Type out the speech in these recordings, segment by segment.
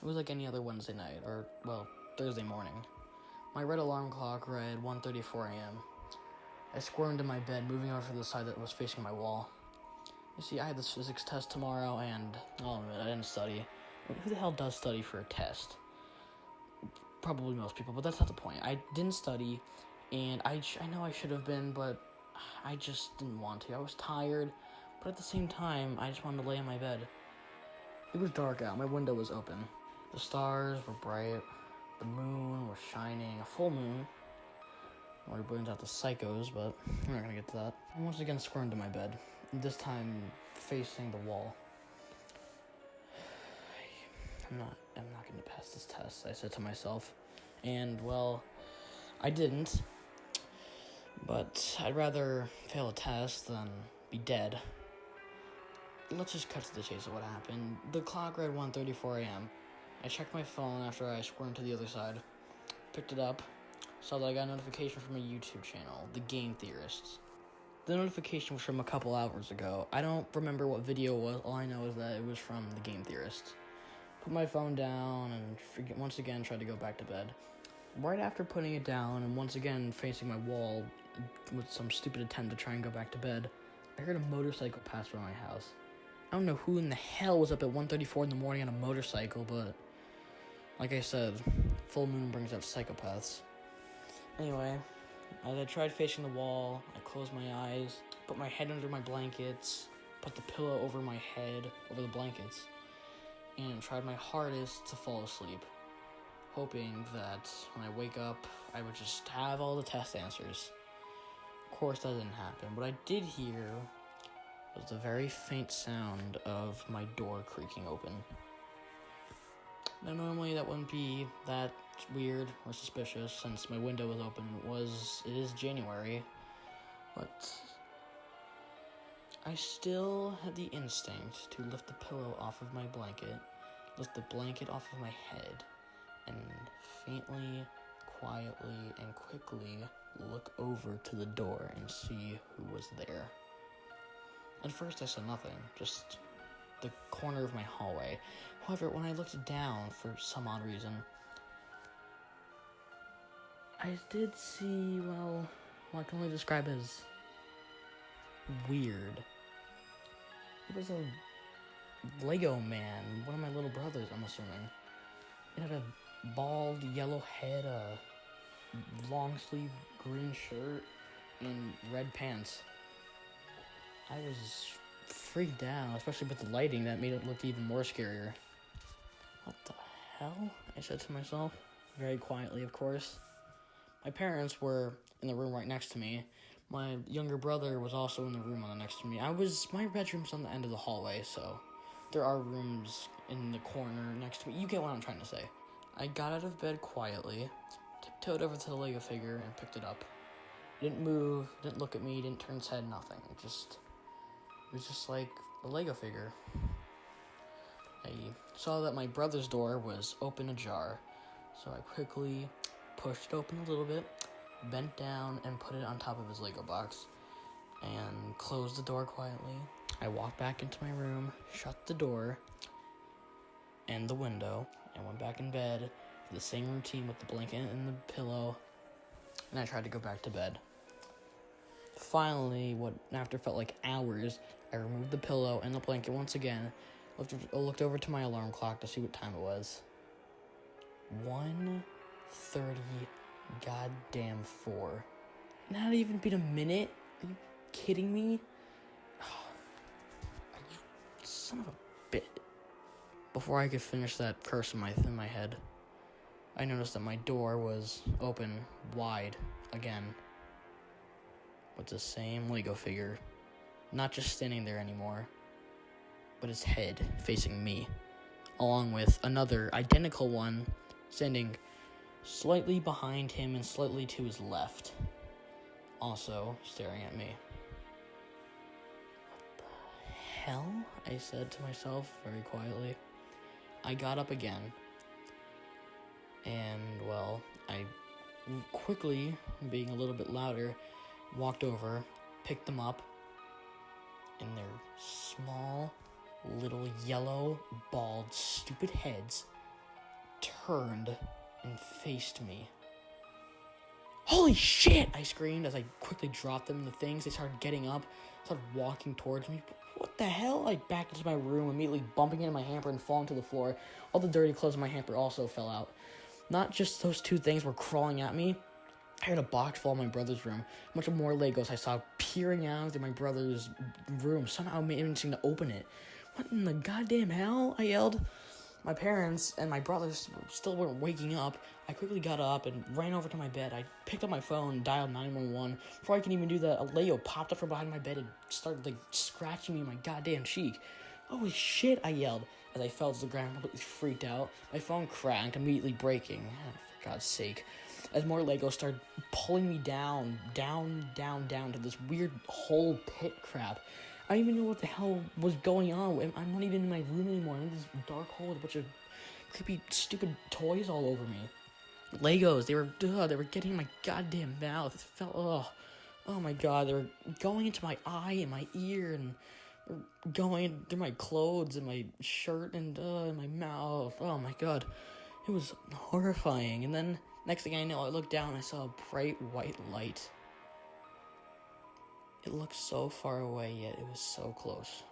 was like any other Wednesday night, or, well, Thursday morning. My red alarm clock read 1:34 a.m. I squirmed in my bed, moving over to the side that was facing my wall. You see, I had this physics test tomorrow, and I'll admit, I didn't study. Who the hell does study for a test? Probably most people, but that's not the point. I didn't study, and I know I should have been, but I just didn't want to. I was tired, but at the same time, I just wanted to lay in my bed. It was dark out. My window was open. The stars were bright. The moon was shining. A full moon. Or it brings out the psychos, but we're not gonna get to that. I once again squirmed in my bed, this time facing the wall. I'm not gonna pass this test, I said to myself. And, well, I didn't. But I'd rather fail a test than be dead. Let's just cut to the chase of what happened. The clock read 1:34 a.m. I checked my phone after I squirmed to the other side. Picked it up. Saw that I got a notification from a YouTube channel, The Game Theorists. The notification was from a couple hours ago. I don't remember what video it was. All I know is that it was from The Game Theorists. Put my phone down and once again tried to go back to bed. Right after putting it down and once again facing my wall with some stupid attempt to try and go back to bed, I heard a motorcycle pass by my house. I don't know who in the hell was up at 1:34 in the morning on a motorcycle, but like I said, full moon brings out psychopaths. Anyway, as I tried facing the wall, I closed my eyes, put my head under my blankets, put the pillow over my head, over the blankets, and tried my hardest to fall asleep, hoping that when I wake up, I would just have all the test answers. Of course, that didn't happen. What I did hear was the very faint sound of my door creaking open. Now, normally that wouldn't be that weird or suspicious since my window was open. It is January, but I still had the instinct to lift the pillow off of my blanket, lift the blanket off of my head, and faintly, quietly, and quickly look over to the door and see who was there. At first I saw nothing, just the corner of my hallway. However, when I looked down for some odd reason, I did see, well, what I can only describe as weird. It was a Lego man, one of my little brothers, I'm assuming. It had a bald yellow head, a long sleeve green shirt, and red pants. I was freaked out, especially with the lighting that made it look even more scarier. What the hell? I said to myself, very quietly, of course. My parents were in the room right next to me. My younger brother was also in the room on the next to me. My bedroom's on the end of the hallway, so there are rooms in the corner next to me. You get what I'm trying to say. I got out of bed quietly, tiptoed over to the Lego figure, and picked it up. It didn't move, didn't look at me, didn't turn its head, nothing. It was just like a Lego figure. I saw that my brother's door was open ajar, so I quickly pushed it open a little bit, bent down, and put it on top of his Lego box, and closed the door quietly. I walked back into my room, shut the door and the window, and went back in bed, did the same routine with the blanket and the pillow, and I tried to go back to bed. Finally, after felt like hours, I removed the pillow and the blanket once again, looked over to my alarm clock to see what time it was. 1:30 goddamn 4. Not even been a minute? Are you kidding me? You son of a bitch. Before I could finish that curse in my head, I noticed that my door was open wide again, with the same Lego figure, not just standing there anymore, but his head facing me, along with another identical one standing slightly behind him and slightly to his left, also staring at me. What the hell? I said to myself very quietly. I got up again, and, well, I quickly, being a little bit louder, walked over, picked them up, and their small, little, yellow, bald, stupid heads turned and faced me. Holy shit! I screamed as I quickly dropped them in the things. They started getting up, started walking towards me. What the hell? I backed into my room, immediately bumping into my hamper and falling to the floor. All the dirty clothes in my hamper also fell out. Not just those two things were crawling at me. I had a box full in my brother's room. A bunch of more Legos I saw peering out through my brother's room, somehow managing to open it. What in the goddamn hell? I yelled. My parents and my brothers still weren't waking up. I quickly got up and ran over to my bed. I picked up my phone and dialed 911. Before I could even do that, a Lego popped up from behind my bed and started, scratching me in my goddamn cheek. Holy shit, I yelled as I fell to the ground, completely freaked out. My phone cracked, immediately breaking. Oh, for God's sake. As more Legos started pulling me down to this weird hole pit crap. I don't even know what the hell was going on. I'm not even in my room anymore. I'm in this dark hole with a bunch of creepy, stupid toys all over me. Legos, they were getting in my goddamn mouth. It felt, oh my god, they were going into my eye and my ear, and going through my clothes and my shirt and in my mouth. Oh my god, it was horrifying. And then next thing I know, I looked down and I saw a bright white light. It looked so far away, yet it was so close.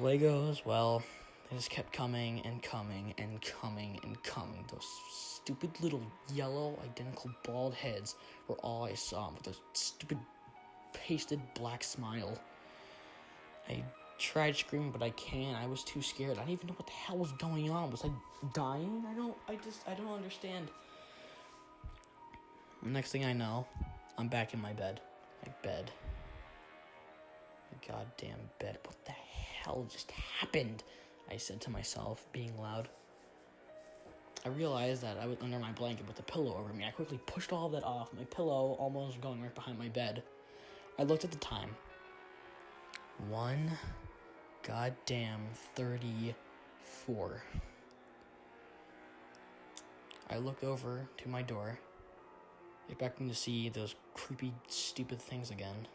Legos, well, they just kept coming and coming and coming and coming. Those stupid little yellow, identical bald heads were all I saw, with those stupid pasted black smile. I tried screaming, but I can't. I was too scared. I didn't even know what the hell was going on. Was I dying? I don't understand. Next thing I know, I'm back in my bed. My goddamn bed. What the hell just happened? I said to myself, being loud. I realized that I was under my blanket with the pillow over me. I quickly pushed all of that off, my pillow almost going right behind my bed. I looked at the time. 1 goddamn 34. I looked over to my door, expecting to see those creepy, stupid things again.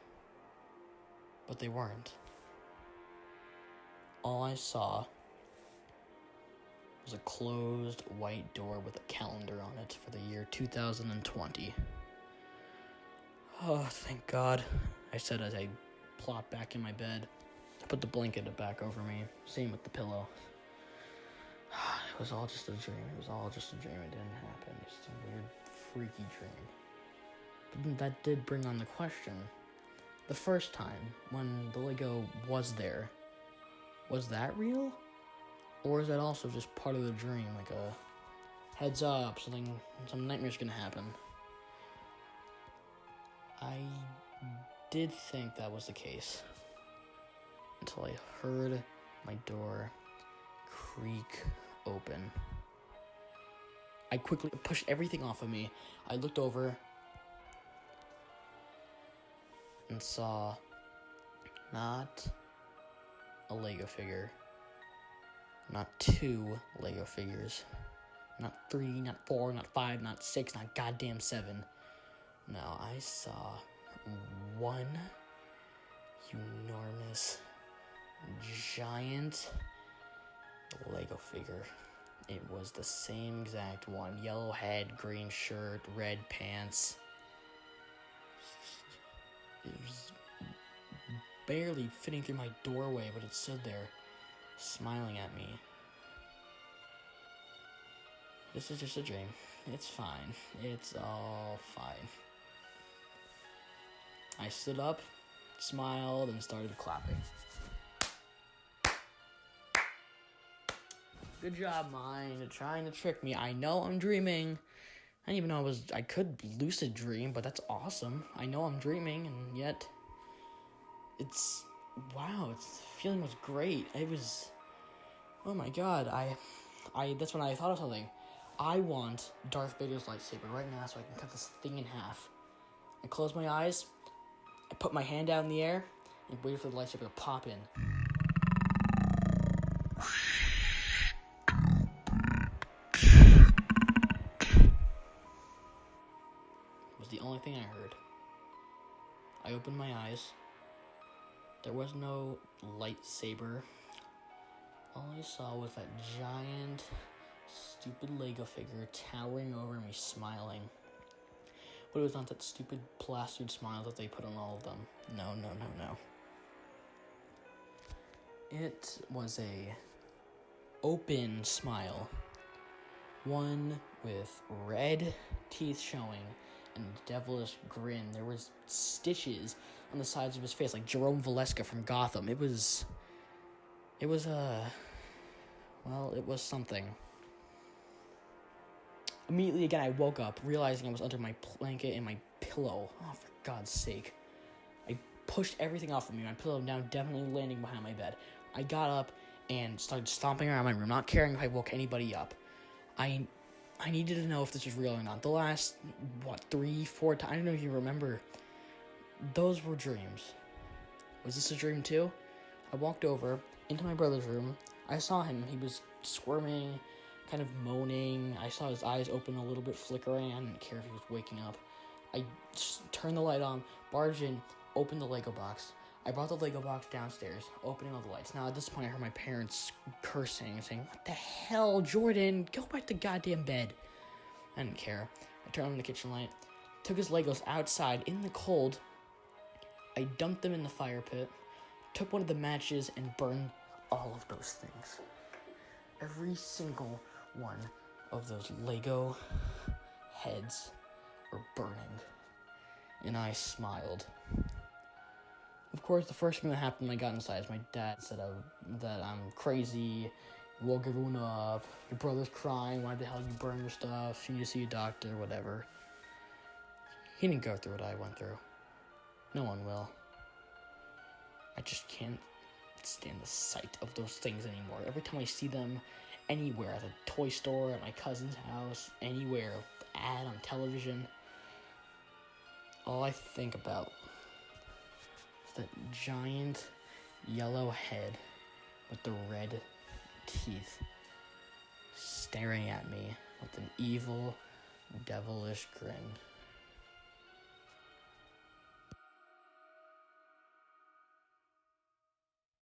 But they weren't. All I saw was a closed white door with a calendar on it for the year 2020. Oh, thank God, I said as I plopped back in my bed. I put the blanket back over me, same with the pillow. It was all just a dream. It didn't happen. Just a weird, freaky dream. But then that did bring on the question. The first time, when the Lego was there, was that real? Or is that also just part of the dream, like a heads up, some nightmare's gonna happen? I did think that was the case, until I heard my door creak open. I quickly pushed everything off of me. I looked over and saw not a Lego figure, not 2 Lego figures, not 3, not 4, not 5, not 6, not goddamn 7. No, I saw one enormous, giant Lego figure. It was the same exact one. Yellow head, green shirt, red pants. It was barely fitting through my doorway, but it stood there, smiling at me. This is just a dream. It's fine. It's all fine. I stood up, smiled, and started clapping. Good job, mind, trying to trick me. I know I'm dreaming. I didn't even know I could lucid dream, but that's awesome. I know I'm dreaming, and yet the feeling was great. Oh my god, that's when I thought of something. I want Darth Vader's lightsaber right now so I can cut this thing in half. I close my eyes, I put my hand out in the air, and wait for the lightsaber to pop in. It was the only thing I heard. I opened my eyes. There was no lightsaber. All I saw was that giant, stupid Lego figure towering over me, smiling. But it was not that stupid plastered smile that they put on all of them. No. It was a open smile. One with red teeth showing and a devilish grin. There was stitches on the sides of his face like Jerome Valeska from Gotham. It was something. Immediately again, I woke up, realizing I was under my blanket and my pillow. Oh, for God's sake. I pushed everything off of me. My pillow now definitely landing behind my bed. I got up and started stomping around my room, not caring if I woke anybody up. I needed to know if this was real or not. The last, 3-4 times, I don't know if you remember. Those were dreams. Was this a dream too? I walked over into my brother's room. I saw him. He was squirming, kind of moaning. I saw his eyes open a little bit, flickering. I didn't care if he was waking up. I just turned the light on, barged in, opened the Lego box. I brought the Lego box downstairs, opening all the lights. Now, at this point, I heard my parents cursing and saying, "What the hell, Jordan? Go back to goddamn bed." I didn't care. I turned on the kitchen light, took his Legos outside in the cold. I dumped them in the fire pit, took one of the matches, and burned all of those things. Every single one of those Lego heads were burning, and I smiled. Of course, the first thing that happened when I got inside is my dad said that I'm crazy, you woke everyone up, your brother's crying, why the hell you burn your stuff, you need to see a doctor, whatever. He didn't go through what I went through. No one will. I just can't stand the sight of those things anymore. Every time I see them anywhere, at a toy store, at my cousin's house, anywhere, ad on television, all I think about is that giant yellow head with the red teeth staring at me with an evil, devilish grin.